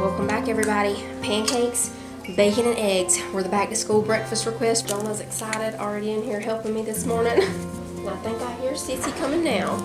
Welcome back, everybody. Pancakes, bacon, and eggs were the back-to-school breakfast request. Jonah's excited, already in here helping me this morning. And I think I hear Sissy coming now.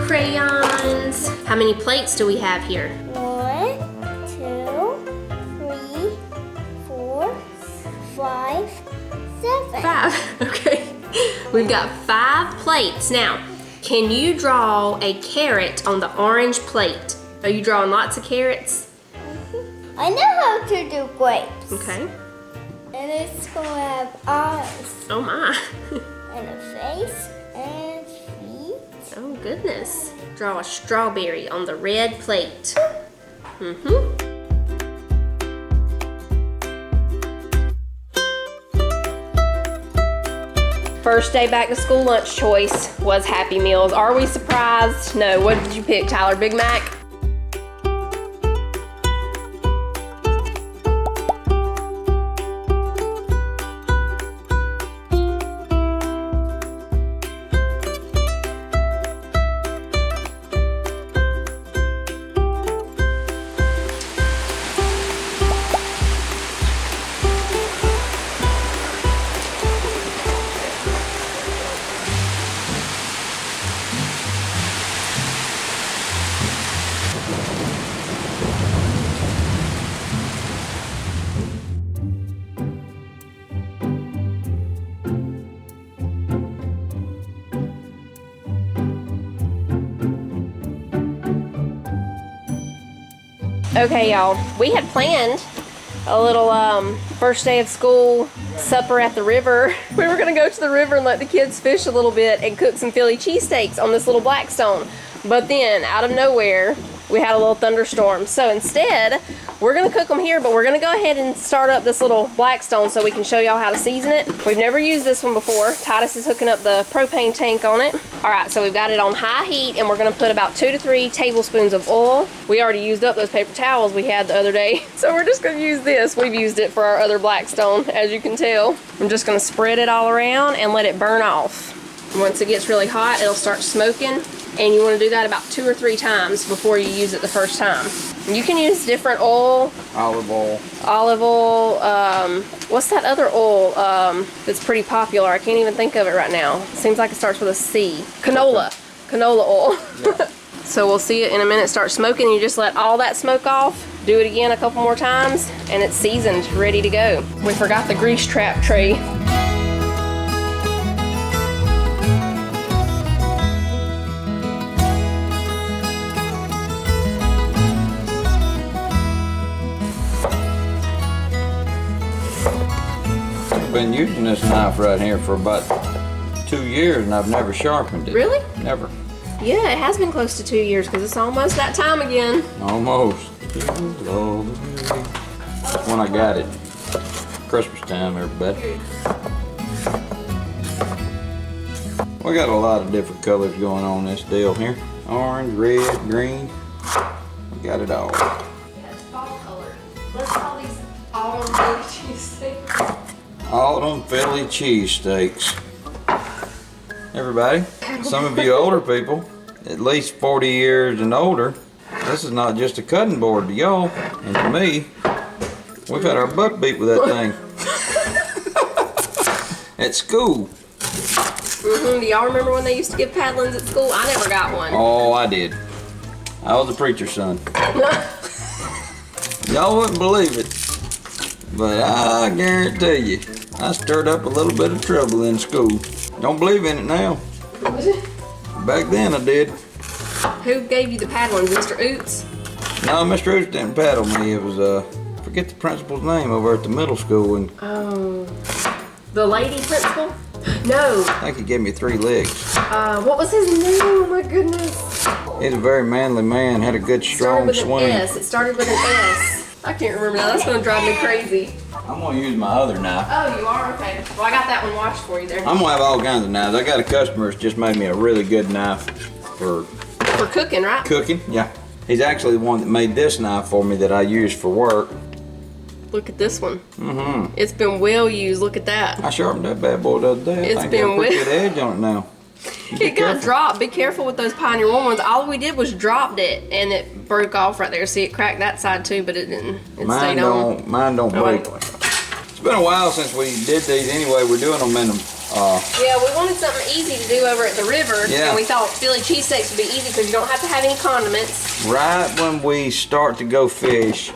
Crayons. How many plates do we have here? 1, 2, 3, 4, 5, 7. 5. Okay. We've got 5 plates. Now, can you draw a carrot on the orange plate? Are you drawing lots of carrots? I know how to do grapes. Okay. And it's going to have eyes. Oh my. And a face and feet. Oh goodness. Draw a strawberry on the red plate. First day back to school lunch choice was Happy Meals. Are we surprised? No. What did you pick, Tyler? Big Mac? Okay, y'all, we had planned a little first day of school supper at the river. We were gonna go to the river and let the kids fish a little bit and cook some Philly cheesesteaks on this little Blackstone. But then, out of nowhere, we had a little thunderstorm. So instead, we're gonna cook them here, but we're gonna go ahead and start up this little Blackstone so we can show y'all how to season it. We've never used this one before. Titus is hooking up the propane tank on it. All right, so we've got it on high heat and we're gonna put about 2 to 3 tablespoons of oil. We already used up those paper towels we had the other day. So we're just gonna use this. We've used it for our other Blackstone, as you can tell. I'm just gonna spread it all around and let it burn off. Once it gets really hot, it'll start smoking. And you want to do that about 2 or 3 times before you use it the first time. You can use different oil. Olive oil. Olive oil. What's that other oil that's pretty popular? I can't even think of it right now. Seems like it starts with a C. Canola. Canola oil. Yeah. So we'll see it in a minute start smoking. You just let all that smoke off. Do it again a couple more times. And it's seasoned, ready to go. We forgot the grease trap tray. I've been using this knife right here for about 2 years and I've never sharpened it. Really? Never. Yeah, it has been close to 2 years because it's almost that time again. Almost. That's when I got it. Christmas time, everybody. We got a lot of different colors going on this deal here. Orange, red, green. We got it all. Yeah, it's fall color. Let's call these autumn Philly cheesesteaks. Autumn Philly cheesesteaks. Everybody, some of you older people, at least 40 years and older, this is not just a cutting board to y'all and to me. We've had our butt beat with that thing. At school. Do y'all remember when they used to give paddlings at school? I never got one. Oh, I did. I was a preacher's son. Y'all wouldn't believe it, but I guarantee you, I stirred up a little bit of trouble in school. Don't believe in it now. Back then I did. Who gave you the paddlings, Mr. Oots? No, Mr. Oots didn't paddle me. It was, forget the principal's name over at the middle school. And Oh, the lady principal? No. I think he gave me 3 legs. What was his name? Oh my goodness. He's a very manly man, had a good strong It started with swing. an S. It started with an S. I can't remember now. That's gonna drive me crazy. I'm gonna use my other knife. Oh, you are? Okay. Well, I got that one washed for you there. I'm gonna have all kinds of knives. I got a customer that's just made me a really good knife for For cooking, right? cooking. Yeah. He's actually the one that made this knife for me that I use for work. Look at this one. Mm-hmm. It's been well used. Look at that. I sharpened that bad boy the other day. It's I think been got a pretty well- good edge on it now. Be It got careful. dropped. Be careful with those Pioneer 1 ones. All we did was dropped it, and it broke off right there. See, it cracked that side too, but it didn't. It Mine stayed on. don't break. Oh. It's been a while since we did these anyway. We're doing them in them. Yeah, we wanted something easy to do over at the river, Yeah. and we thought Philly cheesesteaks would be easy because you don't have to have any condiments. Right when we start to go fish,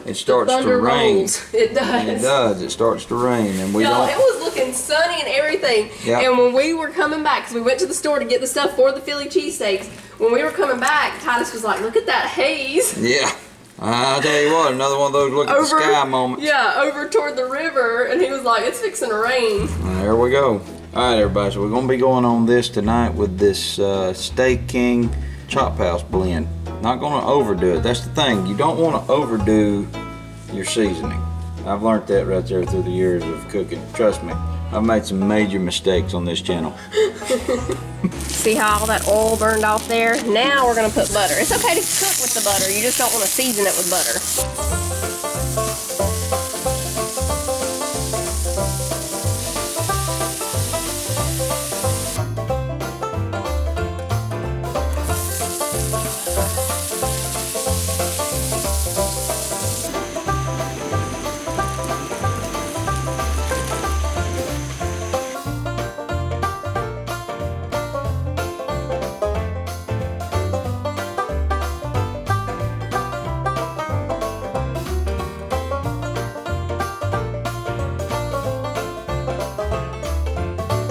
it starts to Thunder rain. rolls. It does. It does. It starts to rain, and we Y'all, don't. it was looking sunny and everything. Yeah. And when we were coming back, because we went to the store to get the stuff for the Philly cheesesteaks, when we were coming back, Titus was like, look at that haze. Yeah. I'll tell you what, another one of those look at the sky moments. Yeah, over toward the river, and he was like, it's fixing to rain. There we go. All right, everybody. So we're gonna be going on this tonight with this Steak King Chop House blend. Not gonna overdo it. That's the thing. You don't want to overdo your seasoning. I've learned that right there through the years of cooking. Trust me, I've made some major mistakes on this channel. See how all that oil burned off there? Now we're gonna put butter. It's okay to cook with the butter. You just don't want to season it with butter.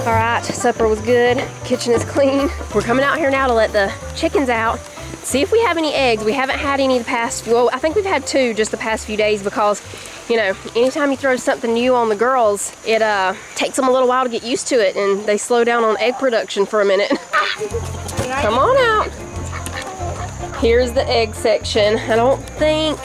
All right, supper was good. Kitchen is clean. We're coming out here now to let the chickens out. See if we have any eggs. We haven't had any the past, well, I think we've had 2 just the past few days because, you know, anytime you throw something new on the girls, it takes them a little while to get used to it and they slow down on egg production for a minute. Come on out. Here's the egg section. I don't think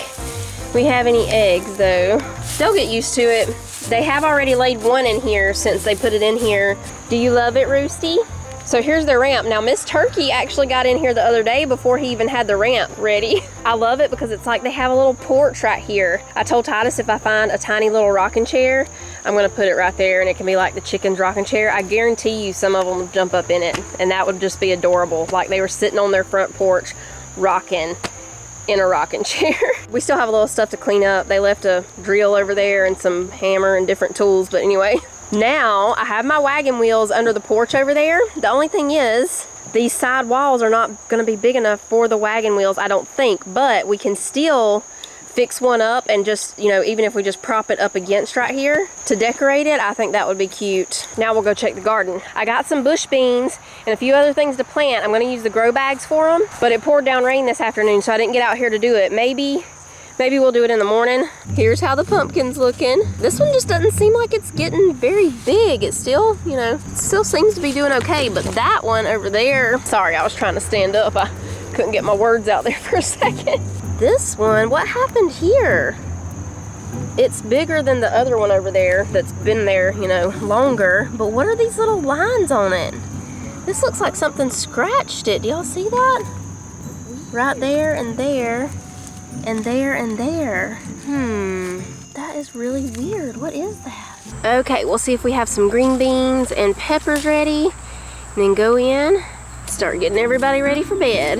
we have any eggs though. They'll get used to it. They have already laid one in here since they put it in here. Do you love it, Roosty? So here's their ramp. Now Miss Turkey actually got in here the other day before he even had the ramp ready. I love it because it's like they have a little porch right here. I told Titus if I find a tiny little rocking chair, I'm gonna put it right there and it can be like the chicken's rocking chair. I guarantee you some of them will jump up in it and that would just be adorable. Like they were sitting on their front porch rocking in a rocking chair. We still have a little stuff to clean up. They left a drill over there and some hammer and different tools, but anyway. Now I have my wagon wheels under the porch over there. The only thing is these side walls are not gonna be big enough for the wagon wheels, I don't think, but we can still fix one up and just, you know, even if we just prop it up against right here to decorate it, I think that would be cute. Now we'll go check the garden. I got some bush beans and a few other things to plant. I'm gonna use the grow bags for them, but it poured down rain this afternoon, so I didn't get out here to do it. Maybe we'll do it in the morning. Here's how the pumpkin's looking. This one just doesn't seem like it's getting very big. It still, you know, it still seems to be doing okay, but that one over there, sorry, I was trying to stand up. I couldn't get my words out there for a second. This one, what happened here? It's bigger than the other one over there that's been there, you know, longer, but what are these little lines on it? This looks like something scratched it. Do y'all see that? Right there and there. And there and there. That is really weird. What is that? Okay, we'll see if we have some green beans and peppers ready. And then go in, start getting everybody ready for bed.